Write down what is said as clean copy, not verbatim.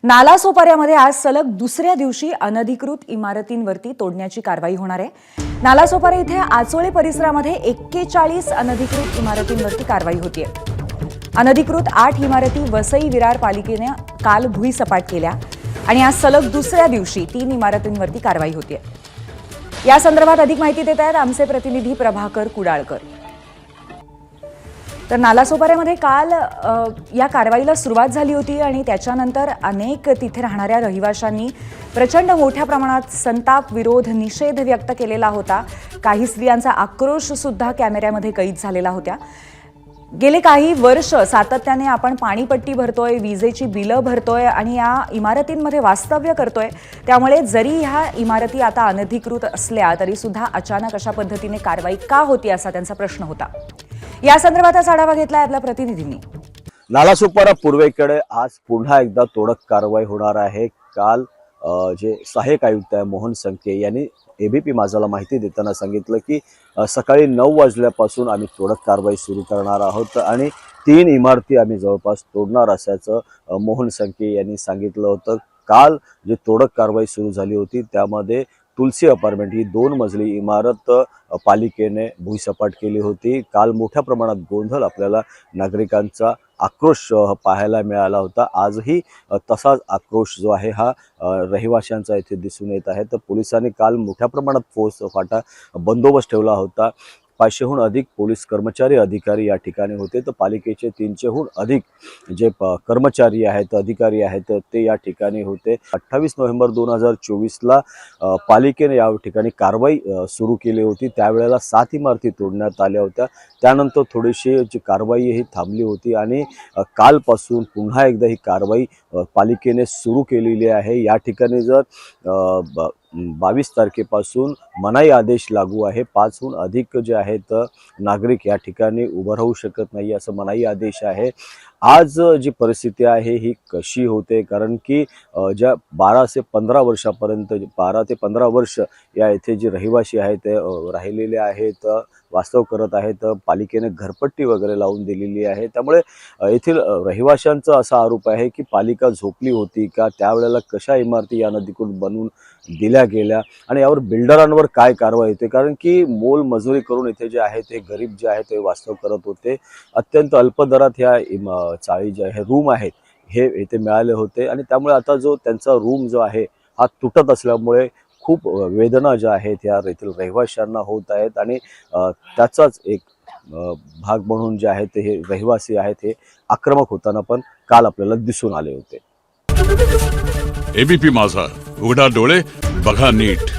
नालासोपाऱ्यामध्ये आज सलग दुसऱ्या दिवशी अनधिकृत इमारतींवरती तोडण्याची कारवाई होणार आहे। नालासोपारा इथे आचोळे परिसरामध्ये 41 अनधिकृत इमारतींवरती कारवाई होतीये। अनधिकृत 8 इमारती वसई विरार पालिकेने काल भुईसपाट केल्या आणि आज सलग दुसऱ्या दिवशी 3 इमारतींवरती कारवाई होतीये। या संदर्भात अधिक माहिती देत आहेत आमचे प्रतिनिधी प्रभाकर कुडाळकर। तर नालासोपाऱ्यामध्ये काल या कारवाईला सुरुवात झाली होती आणि त्याच्यानंतर अनेक तिथे राहणाऱ्या रहिवाशांनी प्रचंड मोठ्या प्रमाणात संताप, विरोध, निषेध व्यक्त केलेला होता। काही स्त्रियांचा आक्रोश सुद्धा कॅमेऱ्यामध्ये कैद झालेला होता। गेले काही वर्ष सातत्याने आपण पाणीपट्टी भरतोय, विजेची बिलं भरतोय आणि या इमारतींमध्ये वास्तव्य करतोय। त्यामुळे जरी ह्या इमारती आता अनधिकृत असल्या तरी सुद्धा अचानक अशा पद्धतीने कारवाई का होती असा त्यांचा प्रश्न होता। या संदर्भात आढावा घेतलाय आपल्या प्रतिनिधींनी। नालासोपारा पूर्वेकडे आज पुन्हा एकदा तोडक कारवाई होणार आहे। काल जे सहाय्यक आयुक्त आहे मोहन संके यांनी एबीपी माझाला माहिती देताना सांगितलं की सकाळी 9 वाजल्यापासून आम्ही तोडक कारवाई सुरू करणार आहोत आणि 3 इमारती आम्ही जवळपास तोडणार असल्याचं मोहन संके यांनी सांगितलं होतं। काल जे तोडक कारवाई सुरू झाली होती त्यामध्ये तुलसी अपार्टमेंट ही 2 मजली इमारत पालिकेने भुईसपाट केली होती। काल मोठ्या प्रमाणात गोंधळ आपल्याला नागरिकांचा आक्रोश पाहायला मिळाला होता। आजही तसाच आक्रोश जो आहे हा रहिवाशांचा इथे दिसून येत आहे। तर पोलिसांनी काल मोठ्या प्रमाणात फौजफाटा बंदोबस्त ठेवला होता। 500हून अधिक पोलीस कर्मचारी अधिकारी या ठिकाणी होते। तर पालिकेचे 300हून अधिक जे कर्मचारी आहेत अधिकारी आहेत ते या ठिकाणी होते। 28 नोव्हेंबर 2024 ला पालिकेने या ठिकाणी कारवाई सुरू केली होती। त्यावेळेला 7 इमारती तोडण्यात आल्या होत्या। त्यानंतर थोडीशी जी कारवाई ही थांबली होती आणि कालपासून पुन्हा एकदा ही कारवाई पालिकेने सुरू केलेली आहे। या ठिकाणी जर 22 तारखेपासून मनाई आदेश लागू आहे। 5हून अधिक जे आहेत नागरिक या ठिकाणी उभं राहू शकत नाही असं मनाई आदेश आहे। आज जी परिस्थिती आहे ही कशी होते कारण की ज्या 12 ते 15 वर्षापर्यंत 12 ते 15 वर्ष या इथे जे रहिवासी आहेत ते राहिलेले आहेत, वास्तव करत आहेत। पालिकेने घरपट्टी वगैरे लावून दिलेली आहे। त्यामुळे येथील रहिवाशांचा असा आरोप आहे की पालिका झोपली होती का, त्यावेळेला कशा इमारती या अनधिकृत बनवून दिल्या गेल्या आणि यावर बिल्डरांवर काय कारवाई होते कारण की मोल मजुरी करून इथे जे आहे ते गरीब जे आहे ते वास्तव करत होते। अत्यंत अल्प दरात ह्या चाळी जे आहे रूम आहेत हे इथे मिळाले होते आणि त्यामुळे आता जो त्यांचा रूम जो आहे हा तुटत असल्यामुळे खूप वेदना ज्या आहेत या येथील रहिवाशांना होत आहेत आणि त्याचाच एक भाग म्हणून जे आहेत हे रहिवासी आहेत हे आक्रमक होताना पण काल आपल्याला दिसून आले होते। एबीपी माझा, उघडा डोळे बघा नीट।